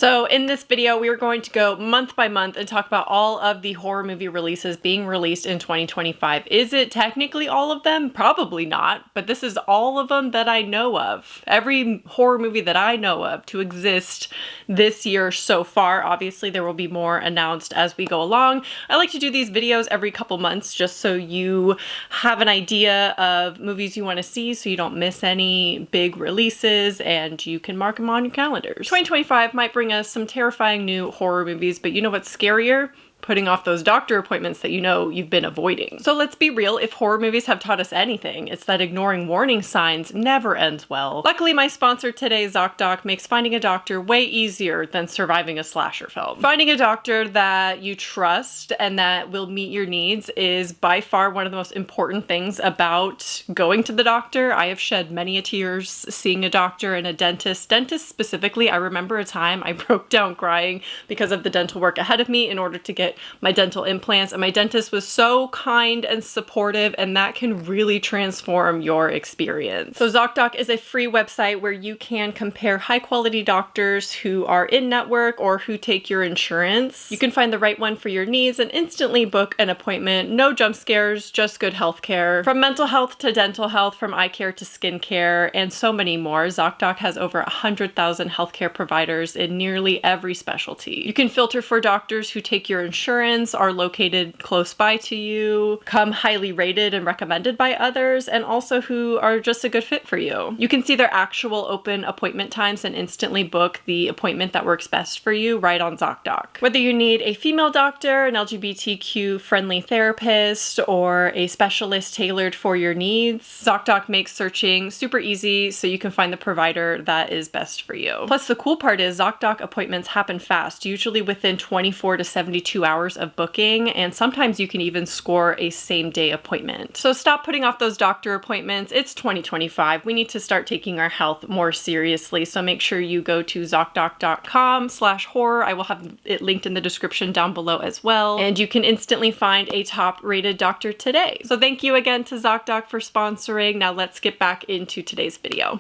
So in this video, we are going to go month by month and talk about all of the horror movie releases being released in 2025. Is it technically all of them? Probably not, but this is all of them that I know of. Every horror movie that I know of to exist this year so far. Obviously, there will be more announced as we go along. I like to do these videos every couple months just so you have an idea of movies you want to see so you don't miss any big releases and you can mark them on your calendars. 2025 might bring us some terrifying new horror movies, but you know what's scarier? Putting off those doctor appointments that you know you've been avoiding. So let's be real, if horror movies have taught us anything, it's that ignoring warning signs never ends well. Luckily, my sponsor today, ZocDoc, makes finding a doctor way easier than surviving a slasher film. Finding a doctor that you trust and that will meet your needs is by far one of the most important things about going to the doctor. I have shed many a tears seeing a doctor and a dentist. Dentist specifically, I remember a time I broke down crying because of the dental work ahead of me in order to get my dental implants, and my dentist was so kind and supportive, and that can really transform your experience. So ZocDoc is a free website where you can compare high quality doctors who are in network or who take your insurance. You can find the right one for your needs and instantly book an appointment. No jump scares, just good health care. From mental health to dental health, from eye care to skin care, and so many more. ZocDoc has over 100,000 healthcare providers in nearly every specialty. You can filter for doctors who take your insurance, are located close by to you, come highly rated and recommended by others, and also who are just a good fit for you. You can see their actual open appointment times and instantly book the appointment that works best for you right on ZocDoc. Whether you need a female doctor, an LGBTQ friendly therapist, or a specialist tailored for your needs, ZocDoc makes searching super easy so you can find the provider that is best for you. Plus, the cool part is ZocDoc appointments happen fast, usually within 24 to 72 hours of booking, and sometimes you can even score a same-day appointment. So stop putting off those doctor appointments. It's 2025. We need to start taking our health more seriously, so make sure you go to ZocDoc.com/horror. I will have it linked in the description down below as well, and you can instantly find a top-rated doctor today. So thank you again to ZocDoc for sponsoring. Now let's get back into today's video.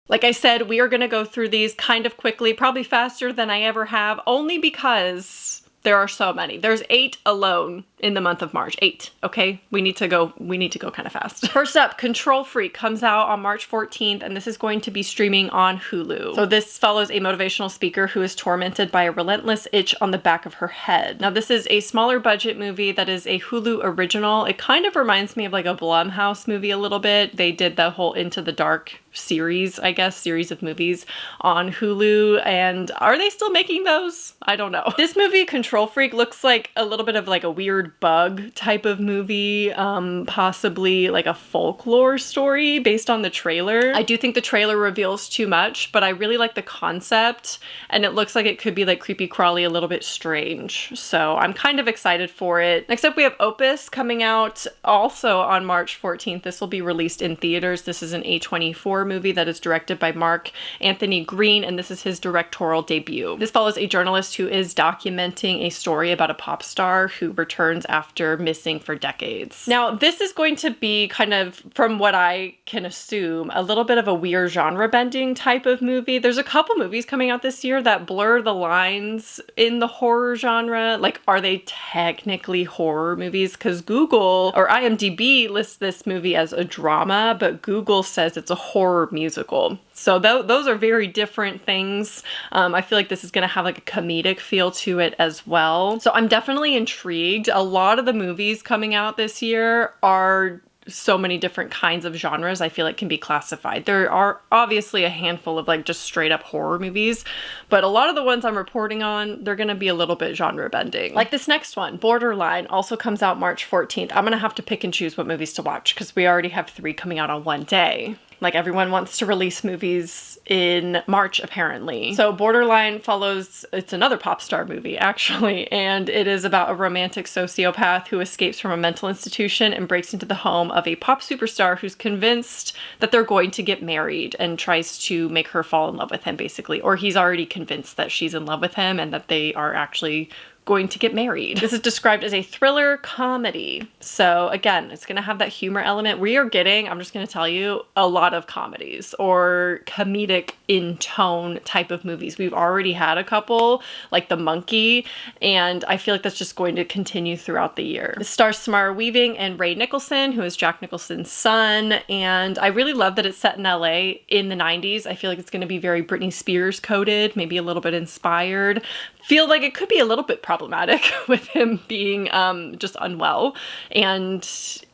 Like I said, we are going to go through these kind of quickly, probably faster than I ever have, only because there are so many. There's 8 alone in the month of March. 8, okay? We need to go kind of fast. First up, Control Freak comes out on March 14th, and this is going to be streaming on Hulu. So this follows a motivational speaker who is tormented by a relentless itch on the back of her head. Now, this is a smaller budget movie that is a Hulu original. It kind of reminds me of like a Blumhouse movie a little bit. They did the whole Into the Dark series, I guess, series of movies on Hulu, and are they still making those? I don't know. This movie, Control Freak, looks like a little bit of like a weird bug type of movie, possibly like a folklore story based on the trailer. I do think the trailer reveals too much, but I really like the concept, and it looks like it could be like creepy crawly, a little bit strange. So I'm kind of excited for it. Next up, we have Opus coming out also on March 14th. This will be released in theaters. This is an A24 movie that is directed by Mark Anthony Green, and this is his directorial debut. This follows a journalist who is documenting a story about a pop star who returns after missing for decades. Now, this is going to be kind of, from what I can assume, a little bit of a weird genre bending type of movie. There's a couple movies coming out this year that blur the lines in the horror genre. Like, are they technically horror movies? Because Google or IMDb lists this movie as a drama, but Google says it's a horror musical. So those are very different things. I feel like this is going to have like a comedic feel to it as well. So I'm definitely intrigued. A lot of the movies coming out this year are so many different kinds of genres I feel like can be classified. There are obviously a handful of like just straight up horror movies, but a lot of the ones I'm reporting on, they're going to be a little bit genre bending. Like this next one, Borderline, also comes out March 14th. I'm going to have to pick and choose what movies to watch because we already have 3 coming out on one day. Like everyone wants to release movies in March, apparently. So Borderline follows, it's another pop star movie actually, and it is about a romantic sociopath who escapes from a mental institution and breaks into the home of a pop superstar who's convinced that they're going to get married and tries to make her fall in love with him basically. Or he's already convinced that she's in love with him and that they are actually going to get married. This is described as a thriller comedy. So again, it's gonna have that humor element. We are getting, I'm just gonna tell you, a lot of comedies or comedic in tone type of movies. We've already had a couple, like The Monkey, and I feel like that's just going to continue throughout the year. It stars Samara Weaving and Ray Nicholson, who is Jack Nicholson's son, and I really love that it's set in LA in the 90s. I feel like it's gonna be very Britney Spears coded, maybe a little bit inspired. Feel like it could be a little bit problematic with him being just unwell and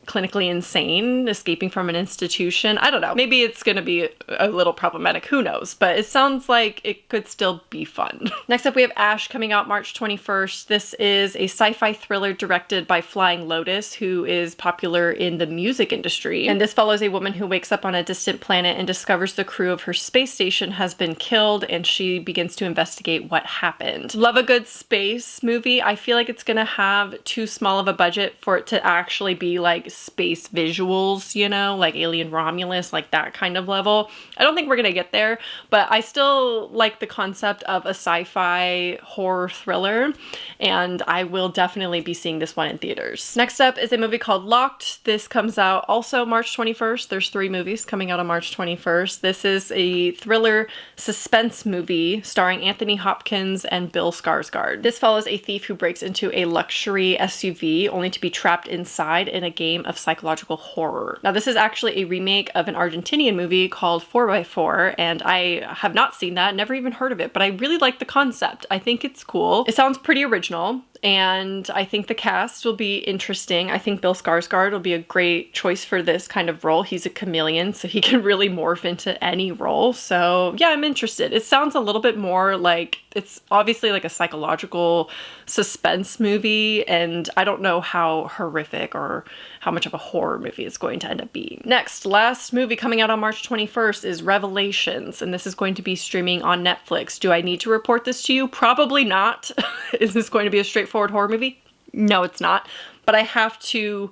clinically insane, escaping from an institution. I don't know. Maybe it's going to be a little problematic. Who knows? But it sounds like it could still be fun. Next up, we have Ash coming out March 21st. This is a sci-fi thriller directed by Flying Lotus, who is popular in the music industry. And this follows a woman who wakes up on a distant planet and discovers the crew of her space station has been killed, and she begins to investigate what happened. Love a good space movie. I feel like it's going to have too small of a budget for it to actually be like space visuals, you know, like Alien Romulus, like that kind of level. I don't think we're gonna get there, but I still like the concept of a sci-fi horror thriller, and I will definitely be seeing this one in theaters. Next up is a movie called Locked. This comes out also March 21st. There's 3 movies coming out on March 21st. This is a thriller suspense movie starring Anthony Hopkins and Bill Skarsgård. This follows a thief who breaks into a luxury SUV only to be trapped inside in a game of psychological horror. Now, this is actually a remake of an Argentinian movie called 4x4, and I have not seen that, never even heard of it, but I really like the concept. I think it's cool. It sounds pretty original, and I think the cast will be interesting. I think Bill Skarsgård will be a great choice for this kind of role. He's a chameleon, so he can really morph into any role. So yeah, I'm interested. It sounds a little bit more like, it's obviously like a psychological suspense movie, and I don't know how horrific or how much of a horror movie it's going to end up being. Next, last movie coming out on March 21st is Revelations, and this is going to be streaming on Netflix. Do I need to report this to you? Probably not. Is this going to be a straightforward horror movie? No, it's not. But I have to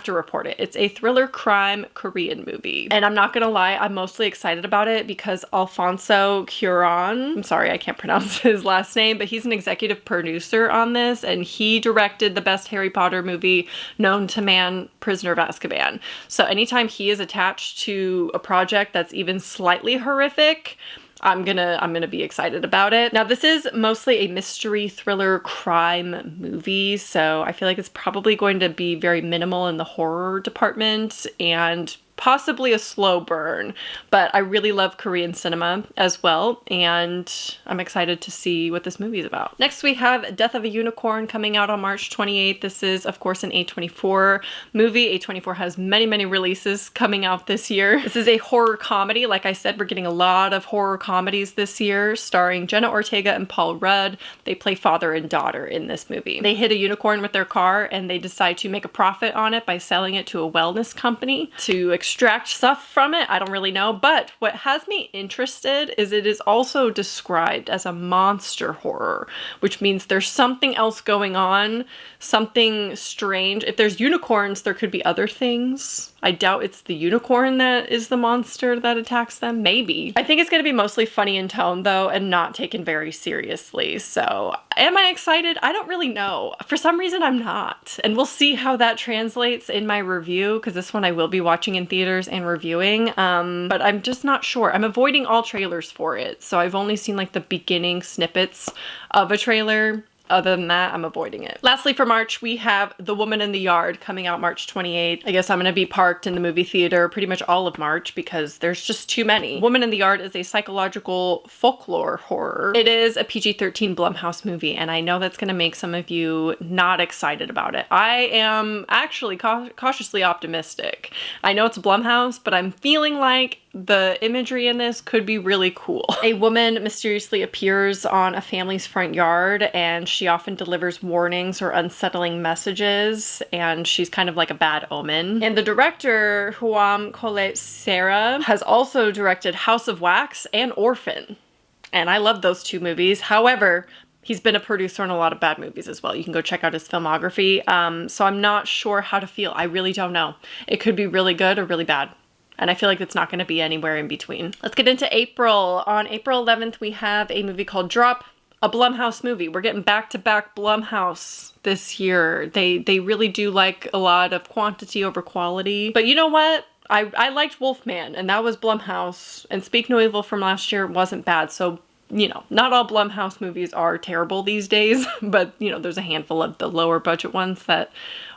report it. It's a thriller crime Korean movie. And I'm not gonna lie, I'm mostly excited about it because Alfonso Cuarón, I'm sorry, I can't pronounce his last name, but he's an executive producer on this, and he directed the best Harry Potter movie known to man, Prisoner of Azkaban. So anytime he is attached to a project that's even slightly horrific, I'm gonna be excited about it. Now, this is mostly a mystery thriller crime movie, so I feel like it's probably going to be very minimal in the horror department and possibly a slow burn, but I really love Korean cinema as well, and I'm excited to see what this movie is about. Next, we have Death of a Unicorn coming out on March 28th. This is, of course, an A24 movie. A24 has many, many releases coming out this year. This is a horror comedy. Like I said, we're getting a lot of horror comedies this year, starring Jenna Ortega and Paul Rudd. They play father and daughter in this movie. They hit a unicorn with their car, and they decide to make a profit on it by selling it to a wellness company to extract stuff from it. I don't really know, but what has me interested is it is also described as a monster horror, which means there's something else going on, something strange. If there's unicorns, there could be other things. I doubt it's the unicorn that is the monster that attacks them. Maybe. I think it's going to be mostly funny in tone, though, and not taken very seriously. So am I excited? I don't really know. For some reason, I'm not. And we'll see how that translates in my review, because this one I will be watching in theaters and reviewing. But I'm just not sure. I'm avoiding all trailers for it. So I've only seen like the beginning snippets of a trailer. Other than that, I'm avoiding it. Lastly, for March, we have The Woman in the Yard coming out March 28th. I guess I'm going to be parked in the movie theater pretty much all of March because there's just too many. Woman in the Yard is a psychological folklore horror. It is a PG-13 Blumhouse movie, and I know that's going to make some of you not excited about it. I am actually cautiously optimistic. I know it's Blumhouse, but I'm feeling like the imagery in this could be really cool. A woman mysteriously appears on a family's front yard, and she often delivers warnings or unsettling messages, and she's kind of like a bad omen. And the director, Juan Collet Serra, has also directed House of Wax and Orphan. And I love those 2 movies. However, he's been a producer on a lot of bad movies as well. You can go check out his filmography. So I'm not sure how to feel. I really don't know. It could be really good or really bad. And I feel like it's not going to be anywhere in between. Let's get into April. On April 11th, we have a movie called Drop, a Blumhouse movie. We're getting back-to-back Blumhouse this year. They really do like a lot of quantity over quality. But you know what? I liked Wolfman, and that was Blumhouse. And Speak No Evil from last year wasn't bad. So, you know, not all Blumhouse movies are terrible these days, but, you know, there's a handful of the lower budget ones that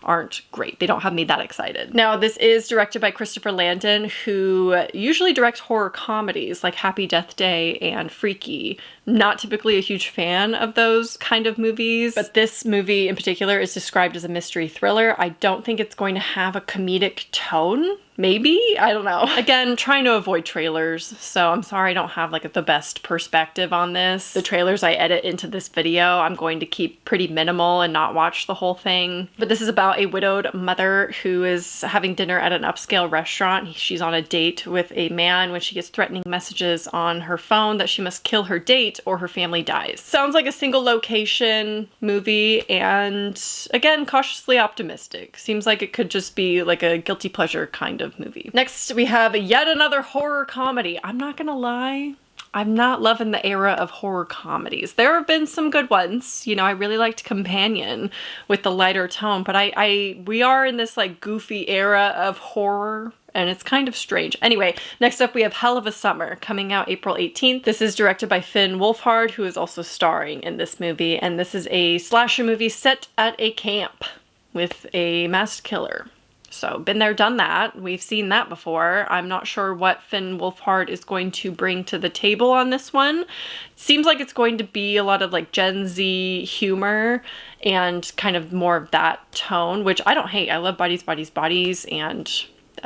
aren't great. They don't have me that excited. Now, this is directed by Christopher Landon, who usually directs horror comedies like Happy Death Day and Freaky. Not typically a huge fan of those kind of movies, but this movie in particular is described as a mystery thriller. I don't think it's going to have a comedic tone. Maybe? I don't know. Again, trying to avoid trailers, so I'm sorry I don't have like the best perspective on this. The trailers I edit into this video, I'm going to keep pretty minimal and not watch the whole thing. But this is about a widowed mother who is having dinner at an upscale restaurant. She's on a date with a man when she gets threatening messages on her phone that she must kill her date or her family dies. Sounds like a single location movie, and again, cautiously optimistic. Seems like it could just be like a guilty pleasure kind of movie. Next, we have yet another horror comedy. I'm not gonna lie, I'm not loving the era of horror comedies. There have been some good ones. You know, I really liked Companion with the lighter tone, but we are in this like goofy era of horror, and it's kind of strange. Anyway, next up we have Hell of a Summer, coming out April 18th. This is directed by Finn Wolfhard, who is also starring in this movie, and this is a slasher movie set at a camp with a masked killer. So, been there, done that. We've seen that before. I'm not sure what Finn Wolfhard is going to bring to the table on this one. Seems like it's going to be a lot of like Gen Z humor and kind of more of that tone, which I don't hate. I love Bodies, Bodies, Bodies, and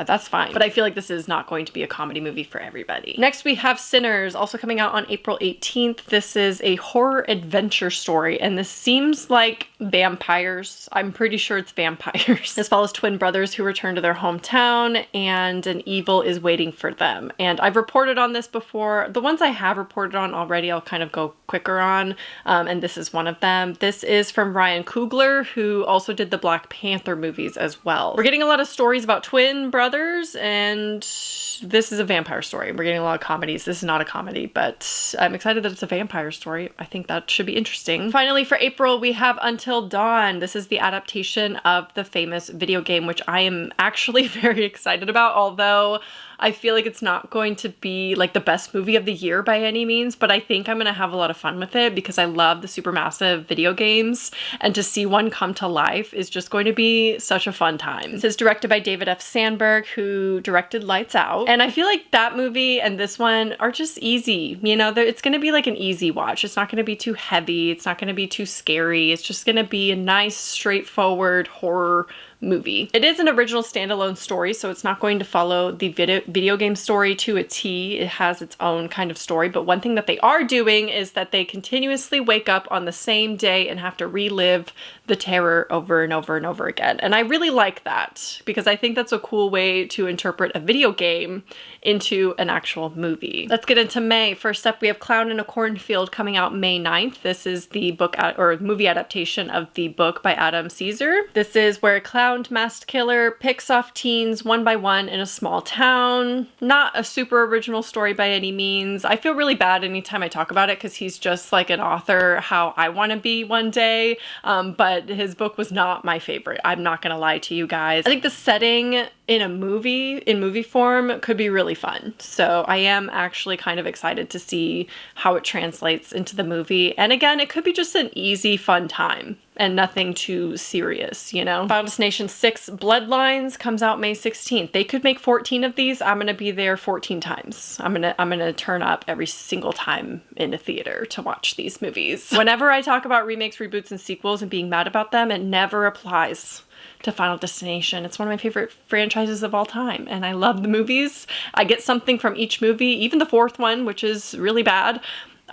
that's fine. But I feel like this is not going to be a comedy movie for everybody. Next, we have Sinners, also coming out on April 18th. This is a horror adventure story, and this seems like vampires. I'm pretty sure it's vampires. This follows twin brothers who return to their hometown, and an evil is waiting for them. And I've reported on this before. The ones I have reported on already, I'll kind of go quicker on, and this is one of them. This is from Ryan Coogler, who also did the Black Panther movies as well. We're getting a lot of stories about twin brothers, and this is a vampire story. We're getting a lot of comedies. This is not a comedy, but I'm excited that it's a vampire story. I think that should be interesting. Finally, for April, we have Until Dawn. This is the adaptation of the famous video game, which I am actually very excited about, although I feel like it's not going to be like the best movie of the year by any means, but I think I'm gonna have a lot of fun with it because I love the Supermassive video games, and to see one come to life is just going to be such a fun time. This is directed by David F. Sandberg, who directed Lights Out, and I feel like that movie and this one are just easy. You know, it's gonna be like an easy watch. It's not gonna be too heavy. It's not gonna be too scary. It's just gonna be a nice, straightforward horror movie. It is an original standalone story, so it's not going to follow the video game story to a T. It has its own kind of story, but one thing that they are doing is that they continuously wake up on the same day and have to relive the terror over and over and over again. And I really like that because I think that's a cool way to interpret a video game into an actual movie. Let's get into May. First up, we have Clown in a Cornfield coming out May 9th. This is the book or movie adaptation of the book by Adam Caesar. This is where a clown masked killer picks off teens one by one in a small town. Not a super original story by any means. I feel really bad anytime I talk about it because he's just like an author how I want to be one day, but his book was not my favorite. I'm not gonna lie to you guys. I think the setting in movie form could be really fun. So I am actually kind of excited to see how it translates into the movie. And again, it could be just an easy, fun time and nothing too serious, you know? Final Destination 6 Bloodlines comes out May 16th. They could make 14 of these. I'm gonna be there 14 times. I'm gonna turn up every single time in a theater to watch these movies. Whenever I talk about remakes, reboots, and sequels and being mad about them, it never applies to Final Destination. It's one of my favorite franchises of all time, and I love the movies. I get something from each movie, even the fourth one, which is really bad.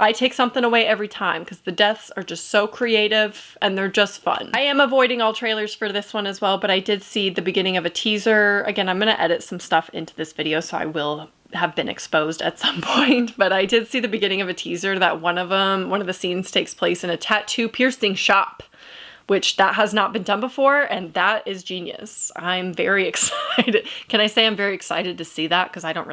I take something away every time because the deaths are just so creative and they're just fun. I am avoiding all trailers for this one as well, but I did see the beginning of a teaser. Again, I'm gonna edit some stuff into this video, so I will have been exposed at some point, but I did see the beginning of a teaser that one of the scenes takes place in a tattoo piercing shop, which that has not been done before, and that is genius. I'm very excited. Can I say I'm very excited to see that? Because I don't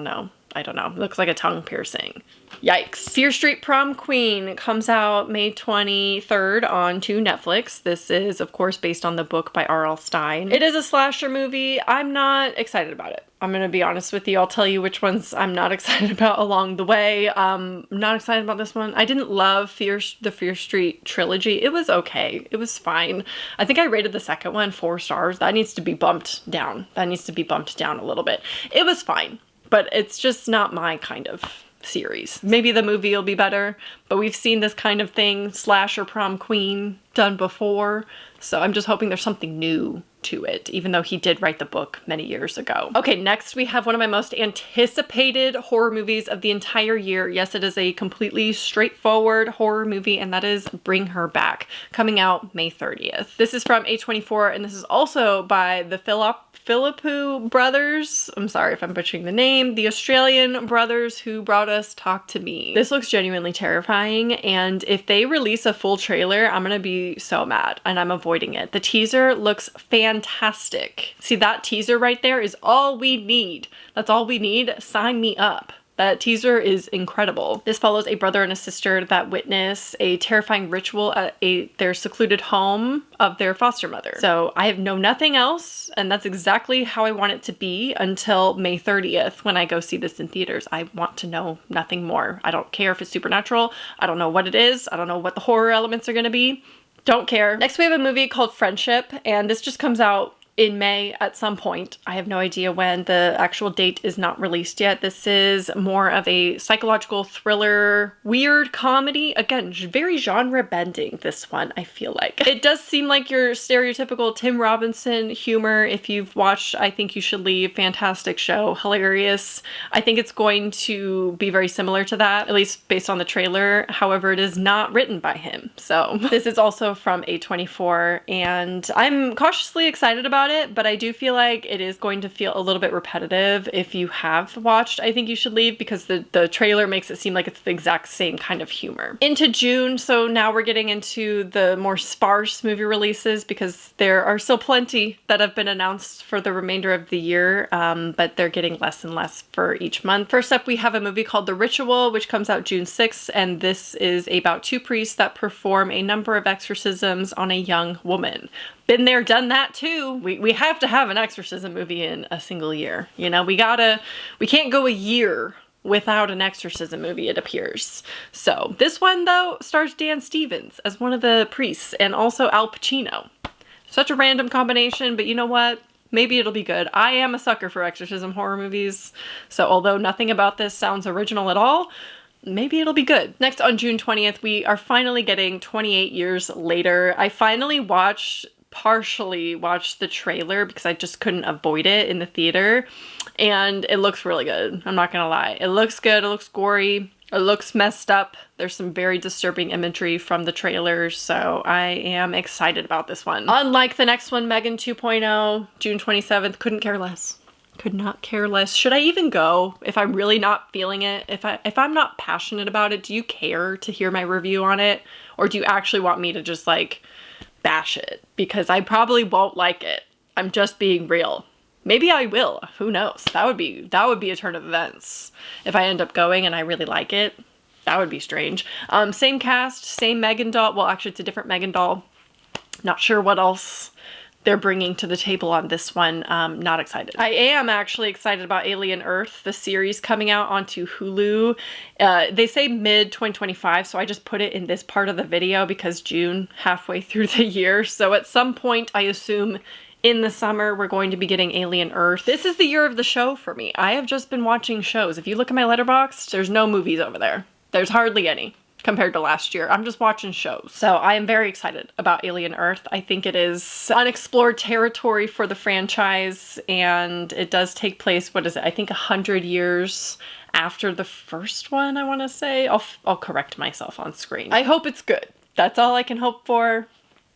know. I don't know. It looks like a tongue piercing. Yikes. Fear Street Prom Queen comes out May 23rd onto Netflix. This is, of course, based on the book by R.L. Stine. It is a slasher movie. I'm not excited about it. I'm gonna be honest with you. I'll tell you which ones I'm not excited about along the way. Not excited about this one. I didn't love the Fear Street trilogy. It was okay. It was fine. I think I rated the second one 4 stars. That needs to be bumped down. That needs to be bumped down a little bit. It was fine, but it's just not my kind of series. Maybe the movie will be better, but we've seen this kind of thing, slasher prom queen, done before. So I'm just hoping there's something new to it, even though he did write the book many years ago. Okay, next we have one of my most anticipated horror movies of the entire year. Yes, it is a completely straightforward horror movie, and that is Bring Her Back, coming out May 30th. This is from A24, and this is also by the Philippou brothers. I'm sorry if I'm butchering the name. The Australian brothers who brought us Talk to Me. This looks genuinely terrifying, and if they release a full trailer, I'm gonna be so mad, and I'm avoiding it. The teaser looks fantastic. See, that teaser right there is all we need. That's all we need. Sign me up. That teaser is incredible. This follows a brother and a sister that witness a terrifying ritual at their secluded home of their foster mother. So I have known nothing else, and that's exactly how I want it to be until May 30th when I go see this in theaters. I want to know nothing more. I don't care if it's supernatural. I don't know what it is. I don't know what the horror elements are gonna be. Don't care. Next we have a movie called Friendship, and this just comes out in May at some point. I have no idea when. The actual date is not released yet. This is more of a psychological thriller, weird comedy. Again, very genre bending, this one, I feel like. It does seem like your stereotypical Tim Robinson humor. If you've watched I Think You Should Leave, fantastic show, hilarious. I think it's going to be very similar to that, at least based on the trailer. However, it is not written by him. So this is also from A24, and I'm cautiously excited about it, but I do feel like it is going to feel a little bit repetitive if you have watched I Think You Should Leave, because the trailer makes it seem like it's the exact same kind of humor. Into June, so now we're getting into the more sparse movie releases, because there are still plenty that have been announced for the remainder of the year, but they're getting less and less for each month. First up, we have a movie called The Ritual, which comes out June 6th, and this is about 2 priests that perform a number of exorcisms on a young woman. Been there, done that too. We have to have an exorcism movie in a single year. You know, we can't go a year without an exorcism movie, it appears. So this one though stars Dan Stevens as one of the priests, and also Al Pacino. Such a random combination, but you know what? Maybe it'll be good. I am a sucker for exorcism horror movies, so although nothing about this sounds original at all, maybe it'll be good. Next, on June 20th, we are finally getting 28 Years Later. I finally partially watched the trailer because I just couldn't avoid it in the theater, and it looks really good. I'm not gonna lie. It looks good. It looks gory. It looks messed up. There's some very disturbing imagery from the trailers, so I am excited about this one. Unlike the next one, Megan 2.0, June 27th, couldn't care less. Could not care less. Should I even go if I'm really not feeling it? If I'm not passionate about it, do you care to hear my review on it? Or do you actually want me to just like bash it? Because I probably won't like it. I'm just being real. Maybe I will. Who knows? That would be a turn of events. If I end up going and I really like it, that would be strange. Same cast, same Megan doll. Well, actually it's a different Megan doll. Not sure what else they're bringing to the table on this one. Not excited. I am actually excited about Alien Earth, the series coming out onto Hulu. They say mid-2025, so I just put it in this part of the video because June, halfway through the year. So at some point, I assume in the summer, we're going to be getting Alien Earth. This is the year of the show for me. I have just been watching shows. If you look at my letterboxd, there's no movies over there. There's hardly any compared to last year. I'm just watching shows. So I am very excited about Alien Earth. I think it is unexplored territory for the franchise, and it does take place, what is it? I think 100 years after the first one, I want to say. I'll correct myself on screen. I hope it's good. That's all I can hope for.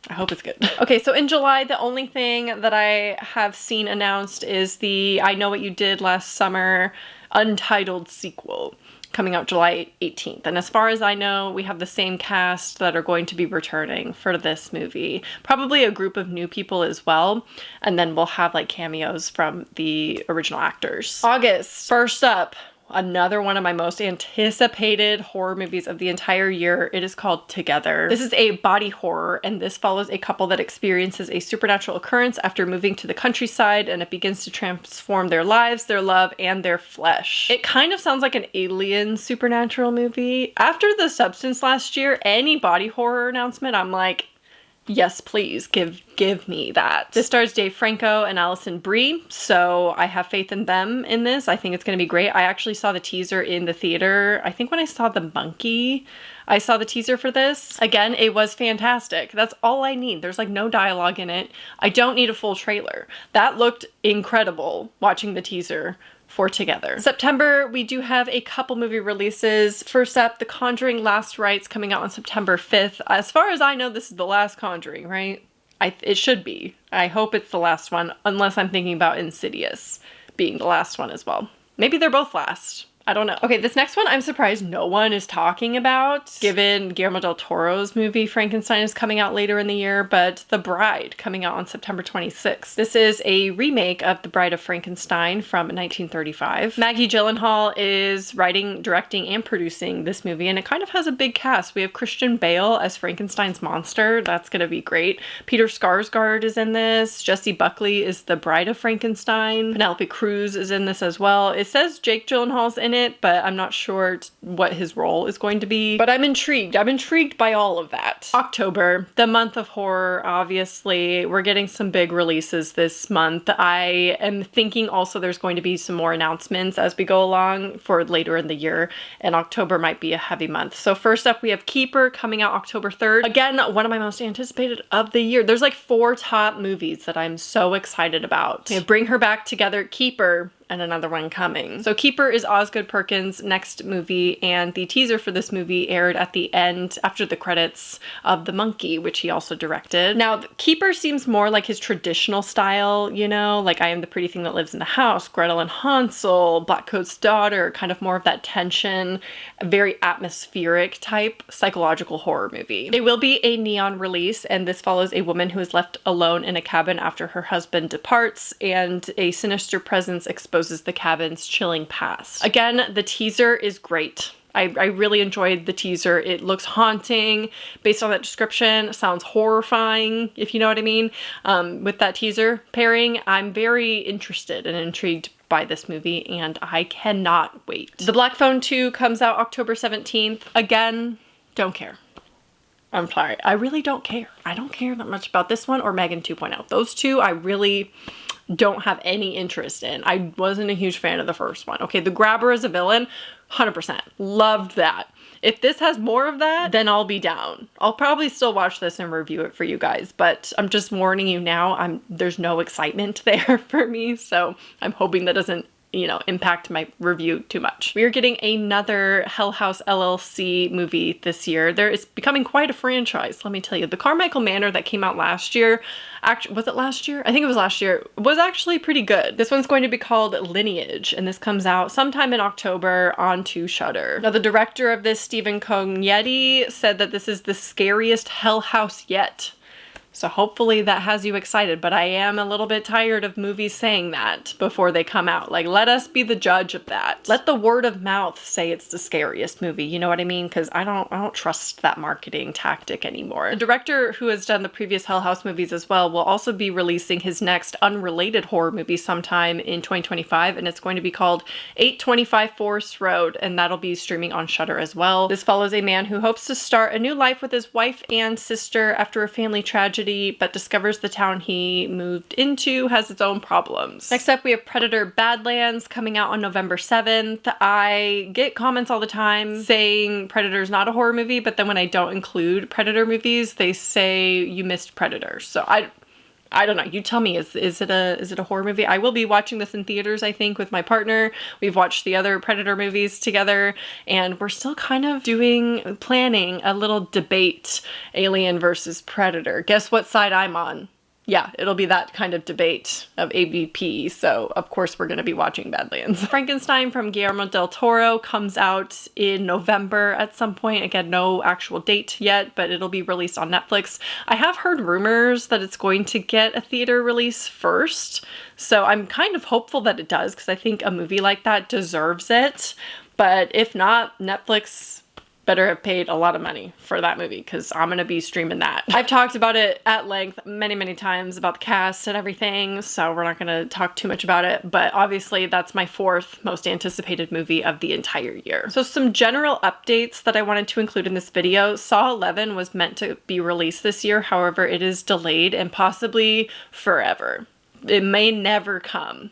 I hope it's good. Okay, so in July, the only thing that I have seen announced is the I Know What You Did Last Summer untitled sequel, coming out July 18th. And as far as I know, we have the same cast that are going to be returning for this movie. Probably a group of new people as well. And then we'll have like cameos from the original actors. August, first up, another one of my most anticipated horror movies of the entire year. It is called Together. This is a body horror, and this follows a couple that experiences a supernatural occurrence after moving to the countryside, and it begins to transform their lives, their love, and their flesh. It kind of sounds like an alien supernatural movie. After The Substance last year, any body horror announcement, I'm like, yes, please, give me that. This stars Dave Franco and Alison Brie, so I have faith in them in this. I think it's going to be great. I actually saw the teaser in the theater. I think when I saw The Monkey, I saw the teaser for this. Again, it was fantastic. That's all I need. There's like no dialogue in it. I don't need a full trailer. That looked incredible watching the teaser for Together. September, we do have a couple movie releases. First up, The Conjuring Last Rites coming out on September 5th. As far as I know, this is the last Conjuring, right? It should be. I hope it's the last one, unless I'm thinking about Insidious being the last one as well. Maybe they're both last. I don't know. Okay, this next one I'm surprised no one is talking about, given Guillermo del Toro's movie Frankenstein is coming out later in the year, but The Bride coming out on September 26th. This is a remake of The Bride of Frankenstein from 1935. Maggie Gyllenhaal is writing, directing, and producing this movie, and it kind of has a big cast. We have Christian Bale as Frankenstein's monster. That's gonna be great. Peter Skarsgård is in this. Jessie Buckley is the Bride of Frankenstein. Penelope Cruz is in this as well. It says Jake Gyllenhaal's in it, but I'm not sure what his role is going to be. But I'm intrigued. I'm intrigued by all of that. October, the month of horror, obviously. We're getting some big releases this month. I am thinking also there's going to be some more announcements as we go along for later in the year, and October might be a heavy month. So first up, we have Keeper coming out October 3rd. Again, one of my most anticipated of the year. There's like 4 top movies that I'm so excited about. We have Bring Her Back Together, Keeper, and another one coming. So Keeper is Osgood Perkins' next movie, and the teaser for this movie aired at the end after the credits of The Monkey, which he also directed. Now, Keeper seems more like his traditional style, you know, like I Am the Pretty Thing That Lives in the House, Gretel and Hansel, Black Coat's Daughter, kind of more of that tension, very atmospheric type psychological horror movie. It will be a neon release, and this follows a woman who is left alone in a cabin after her husband departs, and a sinister presence exposes the cabin's chilling past. Again, the teaser is great. I really enjoyed the teaser. It looks haunting. Based on that description, sounds horrifying, if you know what I mean. With that teaser pairing, I'm very interested and intrigued by this movie, and I cannot wait. The Black Phone 2 comes out October 17th. Again, don't care. I'm sorry. I really don't care. I don't care that much about this one or Megan 2.0. Those two, I really don't have any interest in. I wasn't a huge fan of the first one. Okay, The Grabber as a villain, 100%. Loved that. If this has more of that, then I'll be down. I'll probably still watch this and review it for you guys, but I'm just warning you now, there's no excitement there for me, so I'm hoping that doesn't, you know, impact my review too much. We are getting another Hell House LLC movie this year. There is becoming quite a franchise, let me tell you. The Carmichael Manor that came out last year, was it last year? I think it was last year, was actually pretty good. This one's going to be called Lineage, and this comes out sometime in October onto Shudder. Now, the director of this, Stephen Cognetti, said that this is the scariest Hell House yet. So hopefully that has you excited, but I am a little bit tired of movies saying that before they come out. Like, let us be the judge of that. Let the word of mouth say it's the scariest movie, you know what I mean? Because I don't trust that marketing tactic anymore. The director who has done the previous Hell House movies as well will also be releasing his next unrelated horror movie sometime in 2025, and it's going to be called 825 Forest Road, and that'll be streaming on Shudder as well. This follows a man who hopes to start a new life with his wife and sister after a family tragedy, but discovers the town he moved into has its own problems. Next up, we have Predator Badlands coming out on November 7th. I get comments all the time saying Predator's not a horror movie, but then when I don't include Predator movies, they say you missed Predator. So I don't know. You tell me, is it a horror movie? I will be watching this in theaters, I think, with my partner. We've watched the other Predator movies together, and we're still kind of planning a little debate, Alien versus Predator. Guess what side I'm on? yeah, it'll be that kind of debate of AVP, so of course we're going to be watching Badlands. Frankenstein from Guillermo del Toro comes out in November at some point. Again, no actual date yet, but it'll be released on Netflix. I have heard rumors that it's going to get a theater release first, so I'm kind of hopeful that it does, because I think a movie like that deserves it. But if not, Netflix better have paid a lot of money for that movie, because I'm gonna be streaming that. I've talked about it at length many times about the cast and everything, so we're not gonna talk too much about it, but obviously that's my 4th most anticipated movie of the entire year. So some general updates that I wanted to include in this video. Saw 11 was meant to be released this year, however it is delayed and possibly forever. It may never come,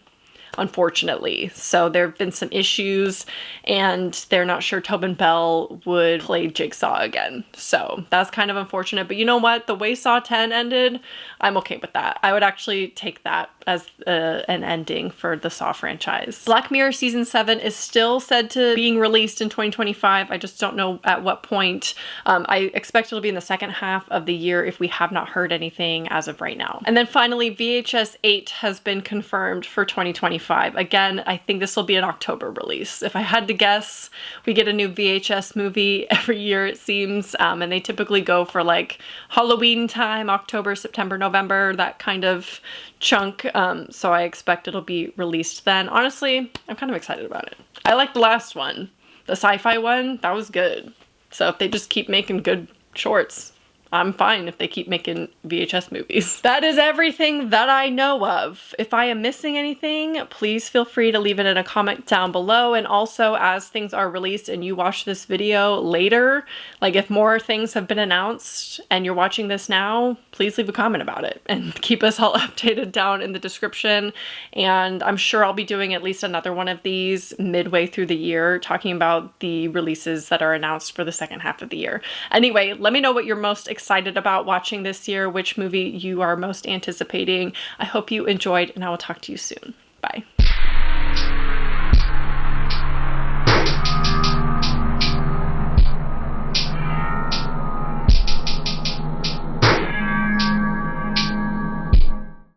unfortunately. So there have been some issues, and they're not sure Tobin Bell would play Jigsaw again. So that's kind of unfortunate, but you know what? The way Saw 10 ended, I'm okay with that. I would actually take that as an ending for the Saw franchise. Black Mirror Season 7 is still said to being released in 2025. I just don't know at what point. I expect it'll be in the second half of the year if we have not heard anything as of right now. And then finally, VHS 8 has been confirmed for 2025. Again, I think this will be an October release. If I had to guess, we get a new VHS movie every year, it seems, and they typically go for like Halloween time, October, September, November, that kind of chunk. So I expect it'll be released then. Honestly, I'm kind of excited about it. I liked the last one. The sci-fi one, that was good. So if they just keep making good shorts, I'm fine if they keep making VHS movies. That is everything that I know of. If I am missing anything, please feel free to leave it in a comment down below. And also, as things are released and you watch this video later, like if more things have been announced and you're watching this now, please leave a comment about it and keep us all updated down in the description. And I'm sure I'll be doing at least another one of these midway through the year, talking about the releases that are announced for the second half of the year. Anyway, let me know what you're most excited about watching this year, which movie you are most anticipating. I hope you enjoyed, and I will talk to you soon. Bye.